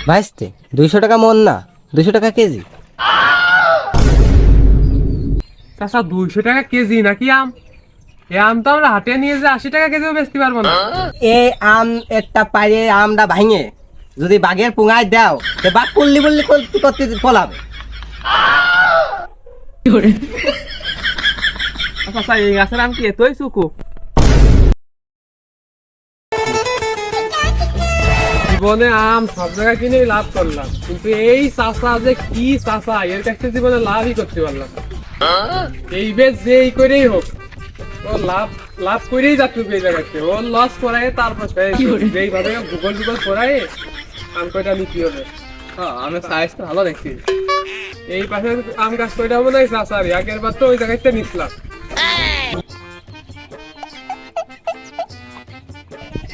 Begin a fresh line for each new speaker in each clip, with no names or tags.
ভাইস্তে 200 টাকা মন না, 200 টাকা কেজি।
চাচা 200 টাকা কেজি নাকি আম? এই আম তো আমরা হাটে নিয়ে যে 80 টাকা কেজিও বেচতে পারবো না।
এই আম একটা পাইয়ে আমটা ভাঙে যদি বাঘের পুঙায় দাও তে বাঘ কুল্লি বললি করতে করতে পলাবে।
চাচা এই গাছের আম কি এতই চুকু? জীবনে আম সব জায়গায় কিনে লাভ করলাম, কিন্তু এই চাচা যে কি চাচা, এর কাছে জীবনে লাভই করতে পারলাম না। এই বেশ যেই করেই হোক ও লাভ লাভ করেই যাচ্ছে এই জায়গাতে, ও লস করায় তারপর যেইভাবে গুগল টুগল করায় আম কয়টা আমি কি হবে। হ্যাঁ আমি সাইজ তো ভালো দেখছি। এই পাশে আম গাছ কয়টা মনে হয় চাচার, আগের বার তো ওই জায়গাতে নিচ্ছিলাম।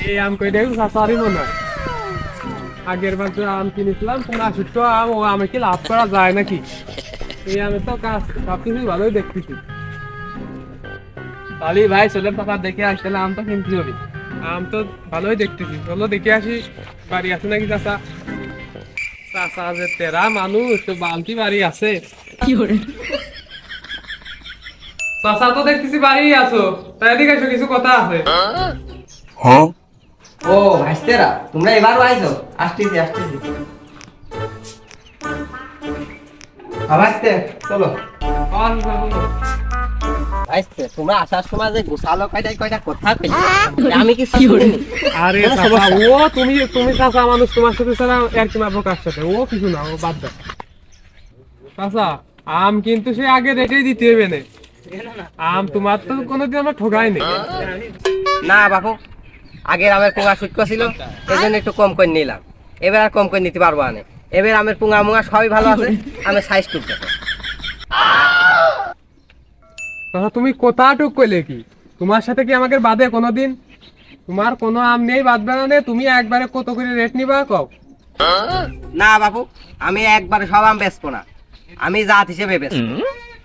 এই আম কয়টা চাচারই মনে হয়। আগের বার যে আম কিনেছিলাম 50 আম, ও আমে কি লাভ করা যায় নাকি? এই আমি তো সবকিছু ভালোই দেখতেছি। তাহলে ভাই চলে পাপা দেখে আসলে আম তো কিনতে হবে। আম তো ভালোই দেখতেছি, চলো দেখে আসি বাড়ি আছে নাকি চাচা। চাচা যে তেরা মানুষ, তো বালতি বাড়ি আছে। চাচা তো দেখতেছি বাড়ি আছো, তাই এদিকে এসো, কিছু কথা আছে।
ও ভাইস্তেরা তোমরা এবারও আইছো? আসতেছি আসতেছি। ভাইস্তে চলো। ভাইস্তে তোমরা আসার সময় যে গোসালো কয়টা কয়টা কথা কইলে আমি কি শুনিনি?
আরে
কোনো
চাচা,
সমস্যা?
ও তুমি চাচা মানুষ, তোমার সাথে ছাড়া আর কি মারবো কার সাথে? ও কিছু না, ও বাদ দাও। চাচা আম কিন্তু সে আগে রেটেই দিতে হবে না। আম তোমার তো কোনোদিন আমরা ঠকাই নেই।
না বাবু, আগের আমের পুঙা শুটকো ছিল এই জন্য একটু কম করে নিলাম, এবার আর কম করে নিতে পারবো না। এবার আমের পুঙা মুঙা সবই ভালো আছে, আমের সাইজ টুক দেখো।
চাচা তুমি কোথাটুক কইলে কি? তোমার সাথে কি আমাকে বাদে কোনোদিন? তোমার কোনো আম নেই বাদ বানানে, তুমি একবারে কত করে রেট নিবা কও?
না বাবু, আমি একবারে সব আম বেচবো না, আমি জাত হিসেবে বেচবো।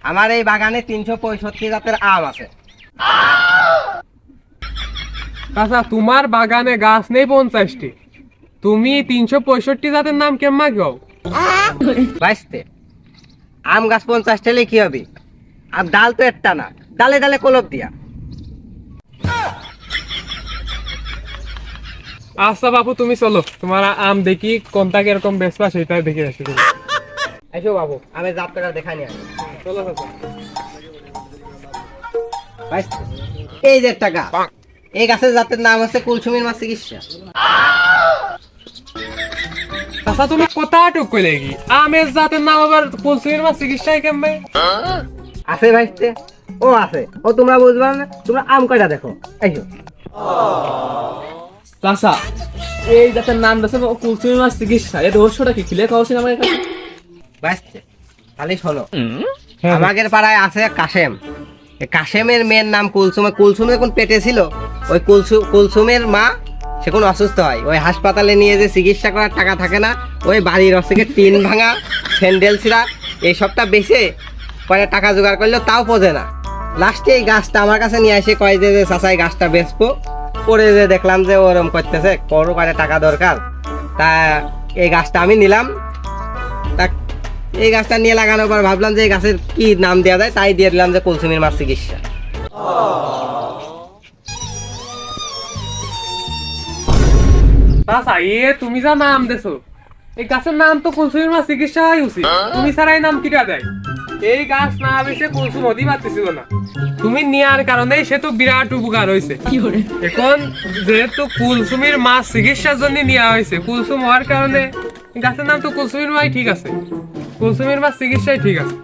আমার এই বাগানে 365 জাতের আম আছে।
চাচা তোমার বাগানে গাছ নেই 50টি, তুমি 365 জাতের নাম কেমন কও?
বাইশতে আম গাছ 50 টেলে কি হবে? আর ডাল তো একটা না, ডালে ডালে কলপ দিয়া।
আচ্ছা বাবু তুমি চলো, তোমার আম দেখি কোনটা কিরকম বেচবা সেটা দেখে আসি।
এসো বাবু, আমি জাতটা দেখা নিয়ে আসি।
চলো চাচা।
বাইশতে এই যে একটা গাছ, এই গাছের জাতের নাম আছে কুলসুমির মাছ চিকিৎসা।
চাচা তুমি কোথাটুক কইলে কি? আমের জাতের নাম আবার কুলসুমির মাছ চিকিৎসায় কেমবে?
আছে ভাইস্তে, ও আছে, ও তোমরা বুঝবা না, তোমরা আম কয়টা দেখো। এসো।
চাচা এই জাতের নাম দিয়েছে কুলসুমি মাছ চিকিৎসা, এর রহস্যটা কি খুলে খাওয়াছেন আমার কাছে?
বাইশতে তাহলে শোনো, আমাদের পাড়ায় আছে কাশেম। এই কাশেমের মেয়ের নাম কুলসুম। কুলসুম যখন পেটে ছিল, ওই কুলসুমের মা সে কোন অসুস্থ হয়, ওই হাসপাতালে নিয়ে যে চিকিৎসা করার টাকা থাকে না, ওই বাড়ির থেকে টিন ভাঙা, স্যান্ডেল ছিঁড়া এইসবটা বেচে কয়টা টাকা জোগাড় করলেও তাও পোজে না। লাস্টে এই গাছটা আমার কাছে নিয়ে এসে কয় যে চাচা এই গাছটা বেচবো। পরে যে দেখলাম যে ওরম করতেছে, করো কয়টা টাকা দরকার, তা এই গাছটা আমি নিলাম। তা এই গাছটা নিয়ে লাগানোর পর ভাবলাম যে এই গাছের কি নাম দেওয়া যায়, তাই দিয়ে দিলাম যে কুলসুমির মাছ চিকিৎসা।
চাচা এ তুমি যা নাম দেছো, এই গাছের নাম তো কুলসুমির মাছ চিকিৎসা হয় উচিত। তুমি ছাড়া এই নাম কিটা দেয়? এই গাছ না বেশি কুলসুম হতেই পারতেছিল না, তুমি নেওয়ার কারণেই সে তো বিরাট উপকার হয়েছে। এখন যেহেতু কুলসুমির মাছ চিকিৎসার জন্য নেওয়া হয়েছে, কুলসুম হওয়ার কারণে গাছের নাম তো কুলসুমির মাছ ঠিক আছে, কুলসুমির মাছ চিকিৎসাই ঠিক আছে।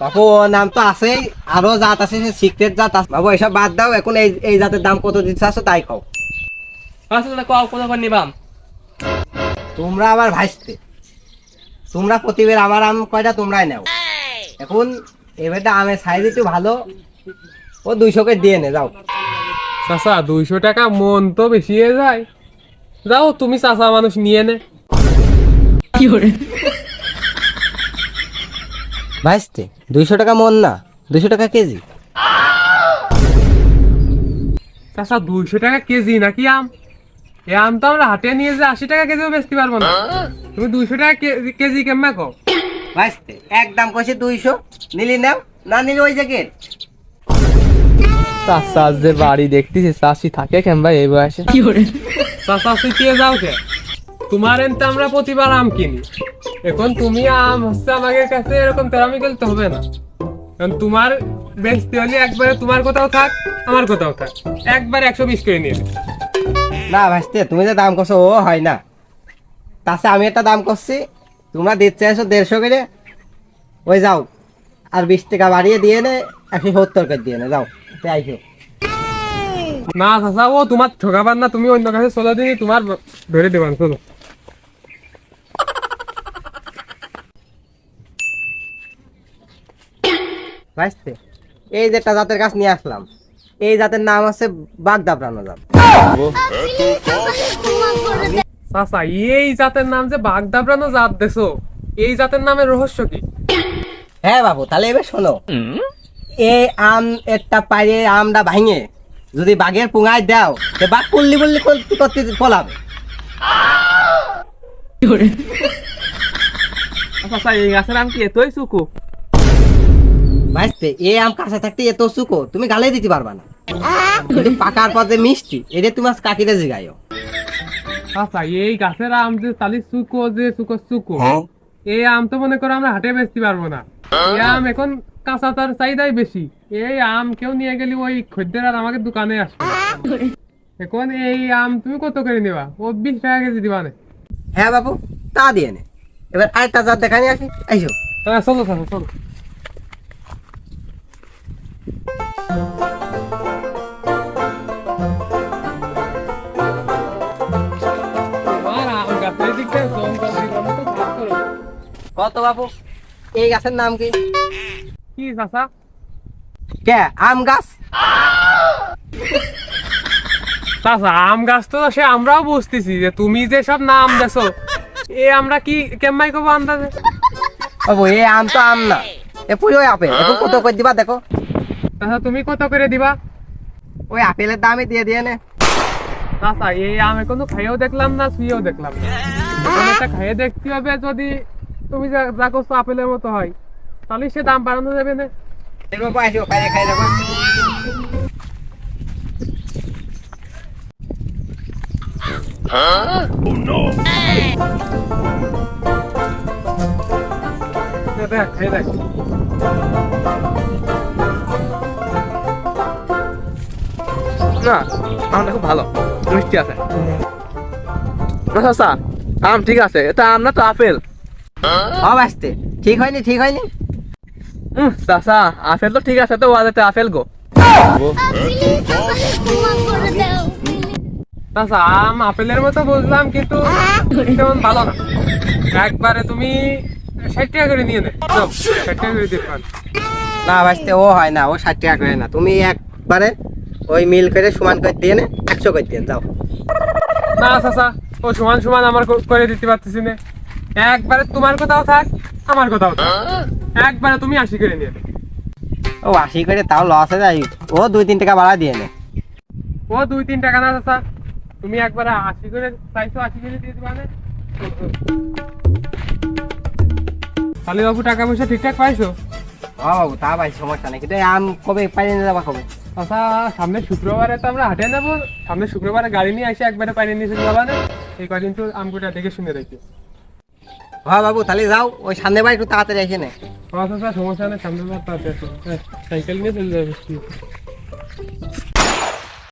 বাবু ও নাম তো আছেই, আরো জাত আছে, সে সিক্রেট জাত আছে। বাবু এসব বাদ দাও, এখন এই এই জাতের দাম কত দিতে চাচ্ছ তাই খাও।
আচ্ছা দাদা কও কত করে নিবাম?
তোমরা আবার ভাইস্তে, তোমরা প্রতিবার আমার আম কয়টা তোমরাই নাও। এখন এবারটা আমের সাইজ একটু ভালো, ও 200 করে দিয়ে নে যাও।
চাচা 200 টাকা মন তো বেশি হয়ে যায়, যাও তুমি চাচা মানুষ নিয়ে নে।
ভাইস্তে 200 টাকা মন না, 200 টাকা কেজি।
চাচা 200 টাকা কেজি নাকি আম? এই আম তো আমরা হাটে নিয়ে যে 80 টাকা কেজিও বেচতে পারবো না, তুমি 200 টাকা কেজি কেমন কও?
ভাইস্তে একদম কইছে 200, নিলি নাও, না নিলি ওই জায়গায়।
চাচা যে বাড়ি দেখতেছি, চাষি থাকে কেন ভাই এই বয়সে?
চাচা শিখিয়ে যাও কে? তোমার এনতে আমরা প্রতিবার আম কিনি, এখন তুমি আম হচ্ছে আমাদের কাছে এরকম তেরামি খেলতে হবে না, কারণ তোমার বেচতে হলে একবারে তোমার কোথাও থাক আমার কোথাও থাক, একবার 120 করে নিয়ে নেবে।
না ভাইস্তে তুমি যে দাম করছো ও হয় না, তাছে আমি একটা দাম করছি, তোমরা দিতে চাইছো 150 করে, ওই যাও আর 20 টাকা বাড়িয়ে দিয়ে নে, 170 করে দিয়ে নে, যাও আইসো।
না চাচা, ও তোমার ঠকাবার না, তুমি অন্য কাছে চলে দিনি, তোমার ধরে দেবান, চলো।
ভাইস্তে এই যে একটা জাতের গাছ নিয়ে আসলাম, এই জাতের নাম আছে বাগদাবরানো জাত।
চাচা এই জাতের নাম যে বাগদাবরানো জাত দেছো, এই জাতের নামের রহস্য কি?
হ্যাঁ বাবু, তাহলে এবার শোনো, এই আম একটা পাইরে আমটা ভাঙে যদি বাঘের পুঙায় দাও, সে বাঘ কুল্লি বললি করতে করতে পলাবে।
চাচা এই গাছের আম কি এতই চুকু?
ভাইস্তে এই আম কাঁচা থাকতে এত সুকো তুমি গালে দিতে পারবা না, কিন্তু পাকার পর যে মিষ্টি, এটা তুমি আজ কাকিরে জিগাইও।
চাচা এই গাছের আম যে তালি চুকো যে চুকো চুকো, এই আম তো মনে করো আমরা হাটে বেচতে পারবো না, এই আম এখন কাঁচা তার চাহিদাই বেশি, এই আম কেউ নিয়ে গেলে ওই খদ্দের আর আমাকে দোকানে আসবে না। এখন এই আম তুমি কত করে নিবা? ও 20 টাকা কেজি দিবা না?
হ্যাঁ বাবু, তা দিয়ে নে। এবার আরেকটা জাত দেখানি আসি, আইসো।
হ্যাঁ চলো চলো চলো। তোমার আম গাছের দিকটা জঙ্গল দিলাম তো ভাগ করো।
কত বাবু, এই গাছের নাম কি?
কি চাচা?
কে আম গাছ?
চাচা আম গাছ তো সে আমরাও বুঝতেছি, যে তুমি যে সব নাম দেছো, এ আমরা কি কেমন করবো আন্দাজে?
বাবু এই আম তো আম না, এ পুরো আপেল, এখন কত করে দিবা দেখো।
চাচা তুমি কত করে দিবা?
ওই আপেলের দামই দিয়ে দিয়ে নে।
চাচা এই আম এখনো খাইয়েও দেখলাম না, শুয়েও দেখলাম না, এখন একটা খাইয়ে দেখতে হবে, যদি তুমি যা করছো আপেলের মতো হয়, তাহলে সে দাম বাড়ানো যাবে না।
এই বাবু আইসো, খাই খাই দেখো।
দেখ খাইয়ে দেখ।
না আমটা খুব ভালো, মিষ্টি আছে। না চাচা আম ঠিক আছে, এটা আম না তো আপেল।
হ্যাঁ ভাইস্তে, ঠিক হয়নি ঠিক হয়নি।
চাচা আপেল তো ঠিক আছে, তো ওয়াজেতে আপেল গো।
চাচা আম আপেলের মতো বুঝলাম, কিন্তু তেমন ভালো না, একবারে তুমি 60 টাকা করে নিয়ে নে, 60 টাকা করে দিতে পারো।
না ভাইস্তে ও হয় না, ও 60 টাকা করে না, তুমি একবারে ওই মিল করে সমান করে দিয়ে নে, 100 করে দিয়ে যাও।
না চাচা, ও সমান সমান আমার করে দিতে পারতেছি না, একবারে তোমার কোথাও থাক আমার কোথাও থাক, একবারে তুমি 80 করে নিয়ে নে।
ও 80 করে তাও লস হয়ে যায়, ও 2-3 টাকা বাড়া দিয়ে নে।
ও 2-3 টাকা না চাচা, তুমি একবারে 80 করে চাইছো, 80 করে দিয়ে দিবা না? তাহলে বাবু টাকা পয়সা ঠিকঠাক পাইছো?
হ্যাঁ বাবু, তা ভাই সমস্যা নেই, কিন্তু এই আম কবে পাইলে নিয়ে যাবা কবে?
আচ্ছা সামনে শুক্রবারে তো আমরা হাটে নেবো, সামনে শুক্রবারে গাড়ি নিয়ে এসে একবারে পানি নিয়ে চলে যাবা না, এই কদিন তো আমগুটা দেখে শুনে রাখি।
হ্যাঁ বাবু, তাহলে যাও, ওই সামনে বাড়ি একটু তাড়াতাড়ি এসে নে।
আচ্ছা সমস্যা নেই, সামনে বার তাড়াতাড়ি আসো। হ্যাঁ, সাইকেল নিয়ে চলে যাবে।